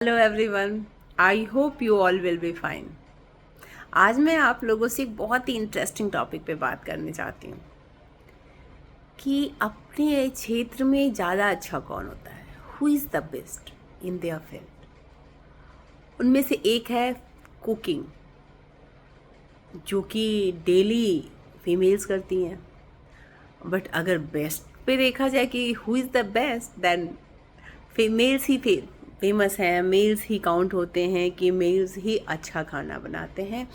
Hello everyone, I hope you all will be fine. आज मैं आप लोगों से एक बहुत ही इंटरेस्टिंग टॉपिक पे बात करने चाहती हूँ कि अपने क्षेत्र में ज़्यादा अच्छा कौन होता है, who is the best in their field. उनमें से एक है कुकिंग, जो कि डेली फीमेल्स करती हैं। बट अगर बेस्ट पे देखा जाए कि who is the best, then females ही फेमस हैं, मेल्स ही काउंट होते हैं कि मेल्स ही अच्छा खाना बनाते हैं।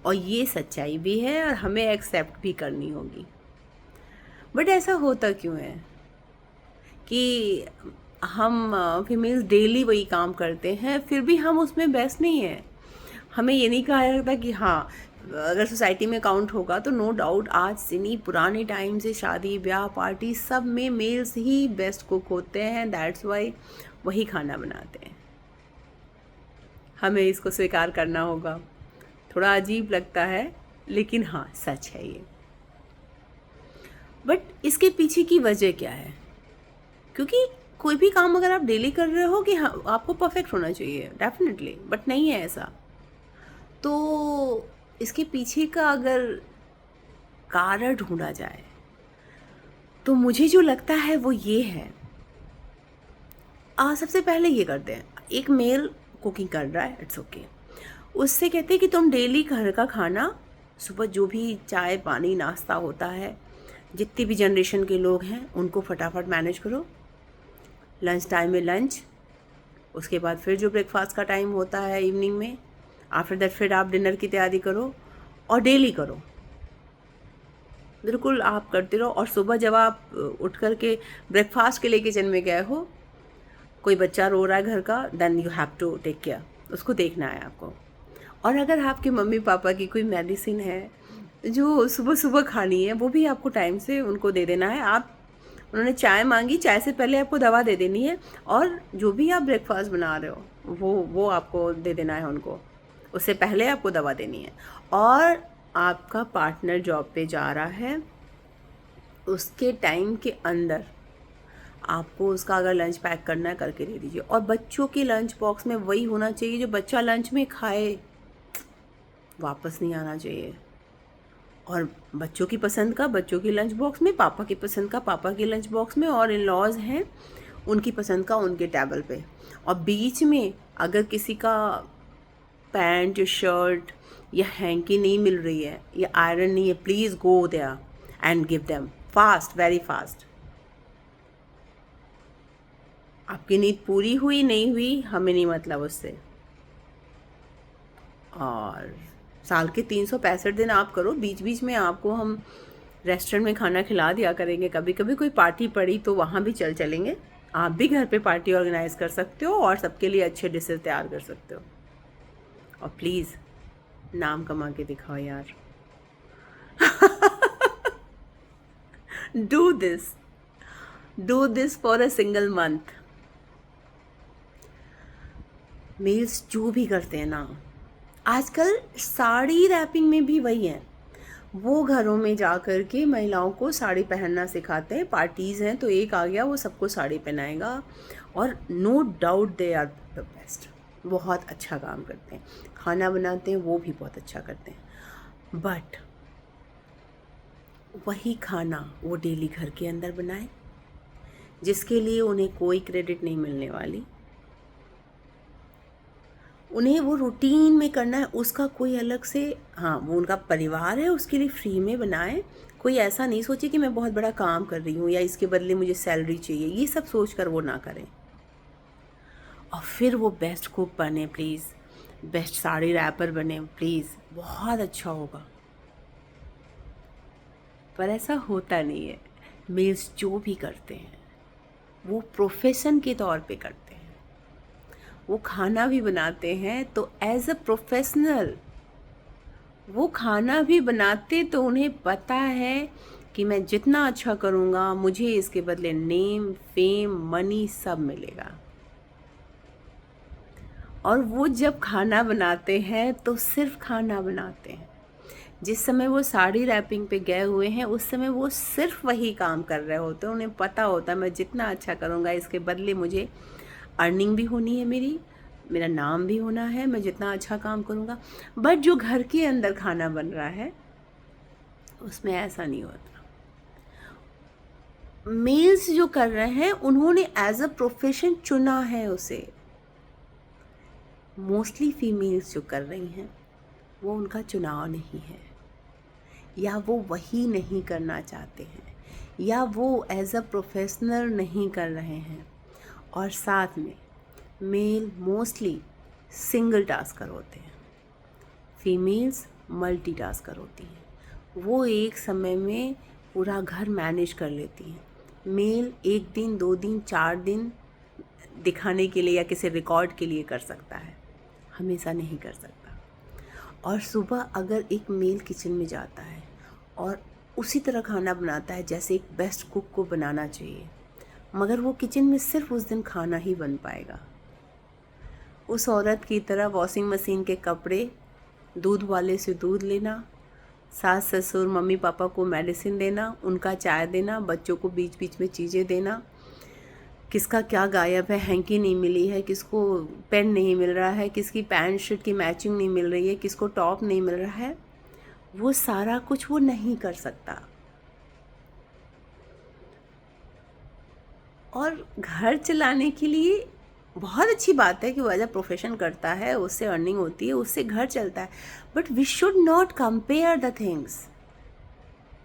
और ये सच्चाई भी है और हमें एक्सेप्ट भी करनी होगी। बट ऐसा होता क्यों है कि हम फीमेल्स डेली वही काम करते हैं, फिर भी हम उसमें बेस्ट नहीं हैं। हमें ये नहीं कहा जाता कि हाँ, अगर सोसाइटी में काउंट होगा तो नो डाउट आज से नहीं, पुराने टाइम से शादी ब्याह पार्टी सब में मेल्स ही बेस्ट कुक होते हैं। दैट्स वाई वही खाना बनाते हैं। हमें इसको स्वीकार करना होगा। थोड़ा अजीब लगता है, लेकिन हाँ, सच है ये। बट इसके पीछे की वजह क्या है? क्योंकि कोई भी काम अगर आप डेली कर रहे हो कि हाँ आपको परफेक्ट होना चाहिए, डेफिनेटली, बट नहीं है ऐसा। तो इसके पीछे का अगर कारण ढूंढा जाए तो मुझे जो लगता है वो ये है। सबसे पहले ये करते हैं, एक मेल कुकिंग कर रहा है, इट्स ओके। उससे कहते हैं कि तुम डेली घर का खाना, सुबह जो भी चाय पानी नाश्ता होता है, जितनी भी जनरेशन के लोग हैं उनको फटाफट मैनेज करो। लंच टाइम में लंच, उसके बाद फिर जो ब्रेकफास्ट का टाइम होता है इवनिंग में, आफ्टर दैट फिर आप डिनर की तैयारी करो और डेली करो। बिल्कुल आप करते रहो। और सुबह जब आप उठ कर के ब्रेकफास्ट के लिए किचन में गए हो, कोई बच्चा रो रहा है घर का, then you have to take care, उसको देखना है आपको। और अगर आपके मम्मी पापा की कोई मेडिसिन है जो सुबह सुबह खानी है, वो भी आपको टाइम से उनको दे देना है। आप उन्होंने चाय मांगी, चाय से पहले आपको दवा दे देनी है। और जो भी आप ब्रेकफास्ट बना रहे हो वो आपको दे देना है उनको, उससे पहले आपको दवा देनी है। और आपका पार्टनर जॉब पे जा रहा है, उसके टाइम के अंदर आपको उसका अगर लंच पैक करना है करके दे दीजिए। और बच्चों के लंच बॉक्स में वही होना चाहिए जो बच्चा लंच में खाए, वापस नहीं आना चाहिए। और बच्चों की पसंद का बच्चों की लंच बॉक्स में, पापा की पसंद का पापा की लंच बॉक्स में, और इन लॉज हैं उनकी पसंद का उनके टेबल पे। और बीच में अगर किसी का पैंट शर्ट या हैंकी नहीं मिल रही है या आयरन नहीं है, please go there and give them fast, very fast. आपकी नीड पूरी हुई नहीं हुई हमें नहीं मतलब उससे। और साल के 365 दिन आप करो, बीच बीच में आपको हम रेस्टोरेंट में खाना खिला दिया करेंगे। कभी कभी कोई पार्टी पड़ी तो वहाँ भी चलेंगे। आप भी घर पे पार्टी ऑर्गेनाइज कर सकते हो और सबके लिए अच्छे डिशेज तैयार कर सकते हो। और प्लीज़ नाम कमा के दिखाओ यार। Do this, do this for a single month. Males जो भी करते हैं ना, आजकल साड़ी रैपिंग में भी वही है। वो घरों में जा कर के महिलाओं को साड़ी पहनना सिखाते हैं। पार्टीज़ हैं तो एक आ गया वो सबको साड़ी पहनाएगा। और no doubt they are the best, बहुत अच्छा काम करते हैं, खाना बनाते हैं वो भी बहुत अच्छा करते हैं। बट वही खाना वो डेली घर के अंदर बनाए, जिसके लिए उन्हें कोई क्रेडिट नहीं मिलने वाली। उन्हें वो रूटीन में करना है, उसका कोई अलग से, हाँ वो उनका परिवार है उसके लिए फ्री में बनाए। कोई ऐसा नहीं सोचे कि मैं बहुत बड़ा काम कर रही हूँ या इसके बदले मुझे सैलरी चाहिए, ये सब सोच कर वो ना करें। और फिर वो बेस्ट कुक बने प्लीज़, बेस्ट साड़ी रैपर बने प्लीज़, बहुत अच्छा होगा। पर ऐसा होता नहीं है। मेल्स जो भी करते हैं वो प्रोफेशन के तौर पे करते हैं। वो खाना भी बनाते हैं तो एज अ प्रोफेशनल वो खाना भी बनाते, तो उन्हें पता है कि मैं जितना अच्छा करूँगा मुझे इसके बदले नेम फेम मनी सब मिलेगा। और वो जब खाना बनाते हैं तो सिर्फ खाना बनाते हैं। जिस समय वो साड़ी रैपिंग पे गए हुए हैं उस समय वो सिर्फ वही काम कर रहे होते हैं। उन्हें पता होता है मैं जितना अच्छा करूँगा इसके बदले मुझे अर्निंग भी होनी है मेरी, मेरा नाम भी होना है, मैं जितना अच्छा काम करूँगा, बट जो घर के अंदर खाना बन रहा है उसमें ऐसा नहीं होता। मेल्स जो कर रहे हैं उन्होंने एज अ प्रोफेशन चुना है उसे। मोस्टली फीमेल्स जो कर रही हैं वो उनका चुनाव नहीं है, या वो वही नहीं करना चाहते हैं, या वो एज अ प्रोफेशनल नहीं कर रहे हैं। और साथ में मेल मोस्टली सिंगल टास्कर होते हैं, फीमेल्स मल्टी टास्कर होती हैं। वो एक समय में पूरा घर मैनेज कर लेती हैं। मेल 1 दिन 2 दिन 4 दिन दिखाने के लिए या किसी रिकॉर्ड के लिए कर सकता है, हमेशा नहीं कर सकता। और सुबह अगर एक मेल किचन में जाता है और उसी तरह खाना बनाता है जैसे एक बेस्ट कुक को बनाना चाहिए, मगर वो किचन में सिर्फ उस दिन खाना ही बन पाएगा। उस औरत की तरह वॉशिंग मशीन के कपड़े, दूध वाले से दूध लेना, सास ससुर मम्मी पापा को मेडिसिन देना, उनका चाय देना, बच्चों को बीच बीच में चीज़ें देना, किसका क्या गायब है, हैंकी नहीं मिली है, किसको पेन नहीं मिल रहा है, किसकी पैंट शर्ट की मैचिंग नहीं मिल रही है, किसको टॉप नहीं मिल रहा है, वो सारा कुछ वो नहीं कर सकता। और घर चलाने के लिए बहुत अच्छी बात है कि वो एज अ प्रोफेशन करता है, उससे अर्निंग होती है, उससे घर चलता है, but we should not compare the things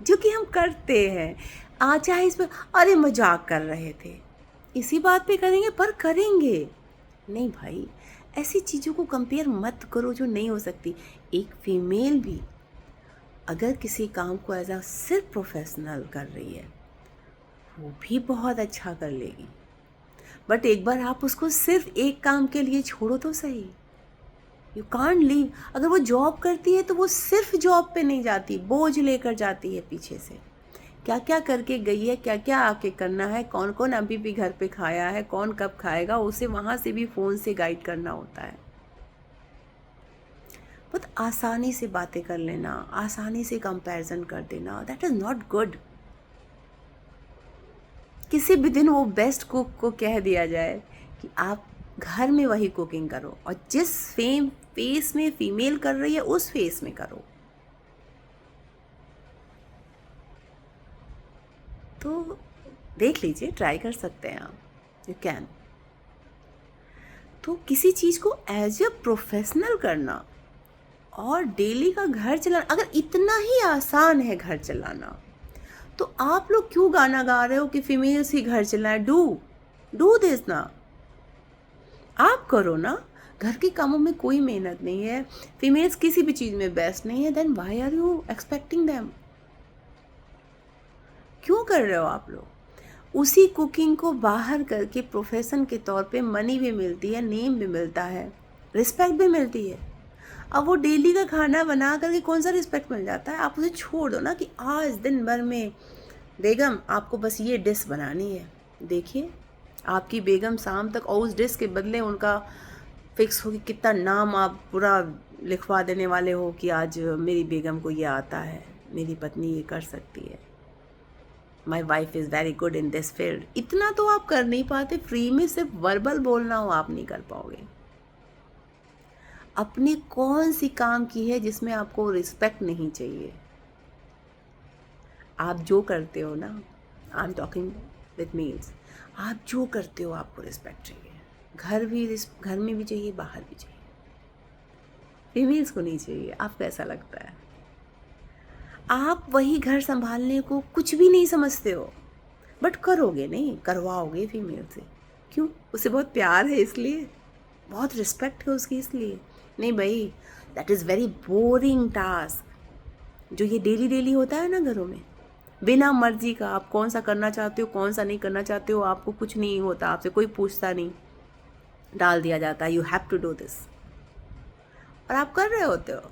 जो कि हम करते हैं। चाहे इस पर अरे मजाक कर रहे थे, इसी बात पे करेंगे, पर करेंगे नहीं भाई। ऐसी चीज़ों को कंपेयर मत करो जो नहीं हो सकती। एक फीमेल भी अगर किसी काम को एज अ सिर्फ प्रोफेशनल कर रही है वो भी बहुत अच्छा कर लेगी, बट एक बार आप उसको सिर्फ एक काम के लिए छोड़ो तो सही। You can't leave. अगर वो जॉब करती है तो वो सिर्फ जॉब पे नहीं जाती, बोझ लेकर जाती है पीछे से। क्या क्या करके गई है, क्या क्या आके करना है, कौन कौन अभी भी घर पे खाया है, कौन कब खाएगा, उसे वहाँ से भी फ़ोन से गाइड करना होता है। बहुत आसानी से बातें कर लेना, आसानी से कंपैरिजन कर देना, दैट इज़ नॉट गुड। किसी भी दिन वो बेस्ट कुक को कह दिया जाए कि आप घर में वही कुकिंग करो और जिस फेस में फीमेल कर रही है उस फेस में करो, तो देख लीजिए, ट्राई कर सकते हैं आप, यू कैन। तो किसी चीज़ को एज ए प्रोफेशनल करना और डेली का घर चलाना अगर इतना ही आसान है घर चलाना, तो आप लोग क्यों गाना गा रहे हो कि फीमेल्स ही घर चलाएं? डू दिस ना, आप करो ना। घर के कामों में कोई मेहनत नहीं है, फीमेल्स किसी भी चीज़ में बेस्ट नहीं है, then why are you expecting them? क्यों कर रहे हो आप लोग? उसी कुकिंग को बाहर करके प्रोफेशन के तौर पे मनी भी मिलती है, नेम भी मिलता है, रिस्पेक्ट भी मिलती है। अब वो डेली का खाना बना करके कौन सा रिस्पेक्ट मिल जाता है? आप उसे छोड़ दो ना कि आज दिन भर में बेगम आपको बस ये डिश बनानी है। देखिए आपकी बेगम शाम तक और उस डिश के बदले उनका फिक्स हो कि कितना नाम आप पूरा लिखवा देने वाले हो कि आज मेरी बेगम को ये आता है, मेरी पत्नी ये कर सकती है, my wife is very good in this field. इतना तो आप कर नहीं पाते। फ्री में सिर्फ वर्बल बोलना हो आप नहीं कर पाओगे। अपने कौन सी काम की है जिसमें आपको रिस्पेक्ट नहीं चाहिए? आप जो करते हो ना, I am talking with means, आप जो करते हो आपको रिस्पेक्ट चाहिए। घर में भी चाहिए, बाहर भी चाहिए। फीमेल्स को नहीं चाहिए। आपको ऐसा लगता है? आप वही घर संभालने को कुछ भी नहीं समझते हो, बट करोगे नहीं, करवाओगे फीमेल से। क्यों? उसे बहुत प्यार है इसलिए, बहुत रिस्पेक्ट है उसकी इसलिए? नहीं भाई, that is very boring task जो ये डेली डेली होता है ना घरों में, बिना मर्जी का। आप कौन सा करना चाहते हो, कौन सा नहीं करना चाहते हो, आपको कुछ नहीं होता, आपसे कोई पूछता नहीं, डाल दिया जाता है, you have to do this, और आप कर रहे होते हो।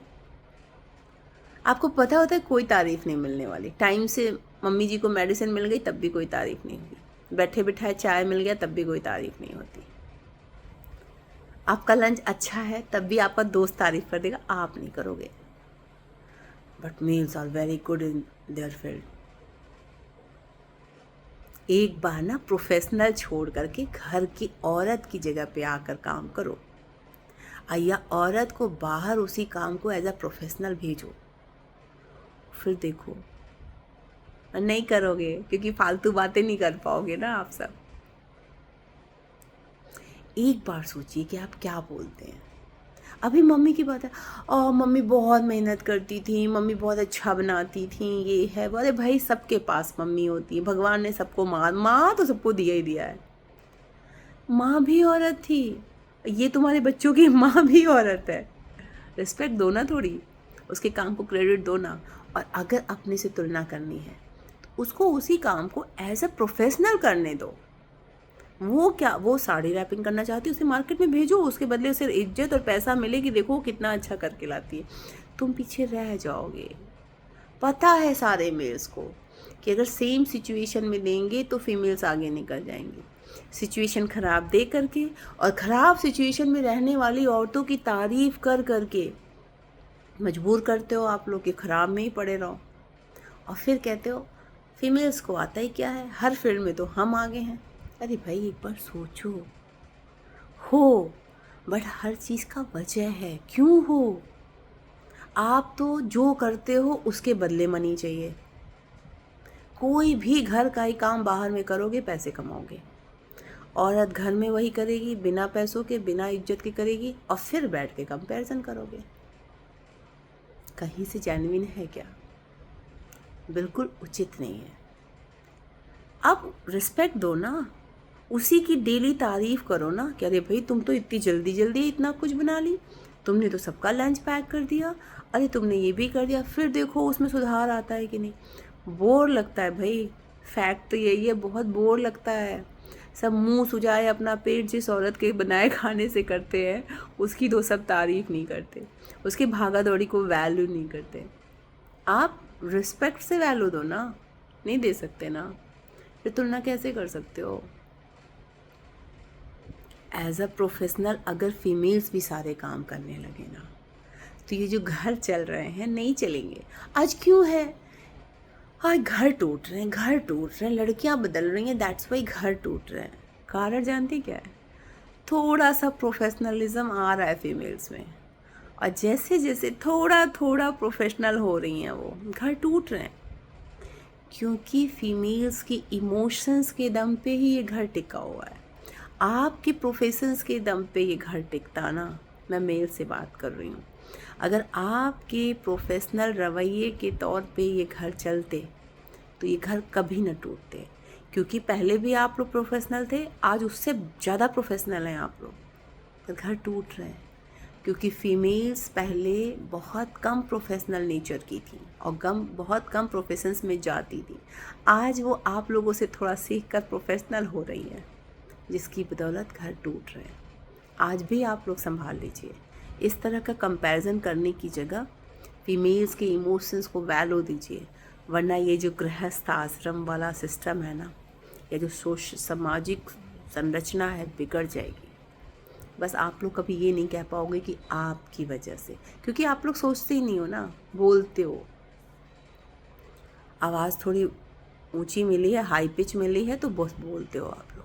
आपको पता होता है कोई तारीफ़ नहीं मिलने वाली। टाइम से मम्मी जी को मेडिसिन मिल गई तब भी कोई तारीफ़ नहीं हुई, बैठे बिठाए चाय मिल गया तब भी कोई तारीफ़ नहीं होती। आपका लंच अच्छा है तब भी आपका दोस्त तारीफ़ कर देगा, आप नहीं करोगे। But males are very good in their field. एक बार ना प्रोफेशनल छोड़ करके घर की औरत की जगह पे आकर काम करो, या औरत को बाहर उसी काम को एज अ प्रोफेशनल भेजो, फिर देखो। नहीं करोगे क्योंकि फालतू बातें नहीं कर पाओगे ना आप सब। एक बार सोचिए कि आप क्या बोलते हैं। अभी मम्मी की बात है, और मम्मी बहुत मेहनत करती थी, मम्मी बहुत अच्छा बनाती थी, ये है। अरे भाई, सबके पास मम्मी होती है, भगवान ने सबको माँ तो सबको दिया ही दिया है। माँ भी औरत थी, ये तुम्हारे बच्चों की माँ भी औरत है। रिस्पेक्ट दो ना थोड़ी, उसके काम को क्रेडिट दो ना। और अगर अपने से तुलना करनी है तो उसको उसी काम को एज अ प्रोफेशनल करने दो। वो साड़ी रैपिंग करना चाहती है, उसे मार्केट में भेजो, उसके बदले उसे इज्जत और पैसा मिले कि देखो कितना अच्छा करके लाती है। तुम पीछे रह जाओगे। पता है सारे मेल्स को कि अगर सेम सिचुएशन में देंगे तो फीमेल्स आगे निकल जाएंगी। सिचुएशन ख़राब दे करके और ख़राब सिचुएशन में रहने वाली औरतों की तारीफ़ कर करके मजबूर करते हो आप लोग कि ख़राब में ही पड़े रहो। और फिर कहते हो फीमेल्स को आता ही क्या है, हर फील्ड में तो हम आगे हैं। अरे भाई, एक बार सोचो। हो, बट हर चीज़ का वजह है, क्यों हो। आप तो जो करते हो उसके बदले मनी चाहिए। कोई भी घर का ही काम बाहर में करोगे, पैसे कमाओगे। औरत घर में वही करेगी, बिना पैसों के, बिना इज्जत के करेगी, और फिर बैठ के कंपैरिजन करोगे। कहीं से जेन्युइन है क्या? बिल्कुल उचित नहीं है। अब रिस्पेक्ट दो ना, उसी की डेली तारीफ करो ना कि अरे भाई, तुम तो इतनी जल्दी जल्दी इतना कुछ बना ली, तुमने तो सबका लंच पैक कर दिया, अरे तुमने ये भी कर दिया, फिर देखो उसमें सुधार आता है कि नहीं। बोर लगता है भाई, फैक्ट तो यही है, बहुत बोर लगता है। सब मुंह सुजाए अपना पेट जिस औरत के बनाए खाने से करते हैं, उसकी तो सब तारीफ नहीं करते, उसकी भागा दौड़ी को वैल्यू नहीं करते। आप रिस्पेक्ट से वैल्यू दो ना, नहीं दे सकते ना, फिर तुलना कैसे कर सकते हो। एज अ प्रोफेशनल अगर फीमेल्स भी सारे काम करने लगे ना, तो ये जो घर चल रहे हैं नहीं चलेंगे। आज क्यों है, आज घर टूट रहे हैं, घर टूट रहे हैं, लड़कियां बदल रही हैं, दैट्स वाई घर टूट रहे हैं। कारण जानते क्या है? थोड़ा सा प्रोफेशनलिज्म आ रहा है फीमेल्स में, और जैसे जैसे थोड़ा थोड़ा प्रोफेशनल हो रही हैं वो घर टूट रहे हैं। क्योंकि फीमेल्स की इमोशंस के दम पे ही ये घर टिका हुआ है। आपके प्रोफेशंस के दम पे ये घर टिकता ना। मैं मेल से बात कर रही हूँ। अगर आपके प्रोफेशनल रवैये के तौर पे ये घर चलते तो ये घर कभी न टूटते। क्योंकि पहले भी आप लोग प्रोफेशनल थे, आज उससे ज़्यादा प्रोफेशनल हैं आप लोग, पर घर टूट रहे हैं। क्योंकि फीमेल्स पहले बहुत कम प्रोफेशनल नेचर की थी और बहुत कम प्रोफेशंस में जाती थी। आज वो आप लोगों से थोड़ा सीख कर प्रोफेशनल हो रही हैं, जिसकी बदौलत घर टूट रहे हैं। आज भी आप लोग संभाल लीजिए। इस तरह का कंपैरिजन करने की जगह फीमेल्स के इमोशंस को वैल्यू दीजिए, वरना ये जो गृहस्थ आश्रम वाला सिस्टम है ना, या जो सामाजिक संरचना है, बिगड़ जाएगी। बस आप लोग कभी ये नहीं कह पाओगे कि आपकी वजह से, क्योंकि आप लोग सोचते ही नहीं हो ना, बोलते हो। आवाज़ थोड़ी ऊंची मिली है, हाई पिच मिली है, तो बस बोलते हो आप लोग।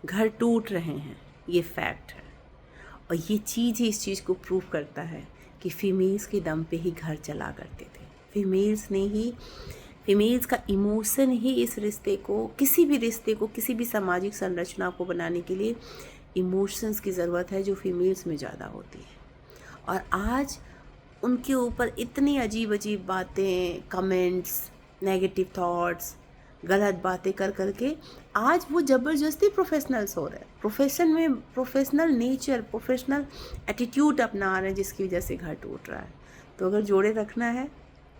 घर टूट रहे हैं, ये फैक्ट है। और ये चीज़ ही इस चीज़ को प्रूव करता है कि फीमेल्स के दम पे ही घर चला करते थे। फीमेल्स का इमोशन ही इस रिश्ते को, किसी भी रिश्ते को, किसी भी सामाजिक संरचना को बनाने के लिए इमोशंस की ज़रूरत है, जो फीमेल्स में ज़्यादा होती है। और आज उनके ऊपर इतनी अजीब अजीब बातें, कमेंट्स, नेगेटिव थॉट्स, गलत बातें कर करके आज वो ज़बरदस्ती प्रोफेशनल्स हो रहे हैं। प्रोफेशन में प्रोफेशनल नेचर, प्रोफेशनल एटीट्यूड अपना रहे हैं, जिसकी वजह से घर टूट रहा है। तो अगर जोड़े रखना है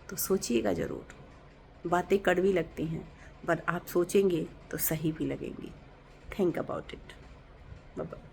तो सोचिएगा ज़रूर। बातें कड़वी लगती हैं, पर आप सोचेंगे तो सही भी लगेंगी। Think about it. Bye bye.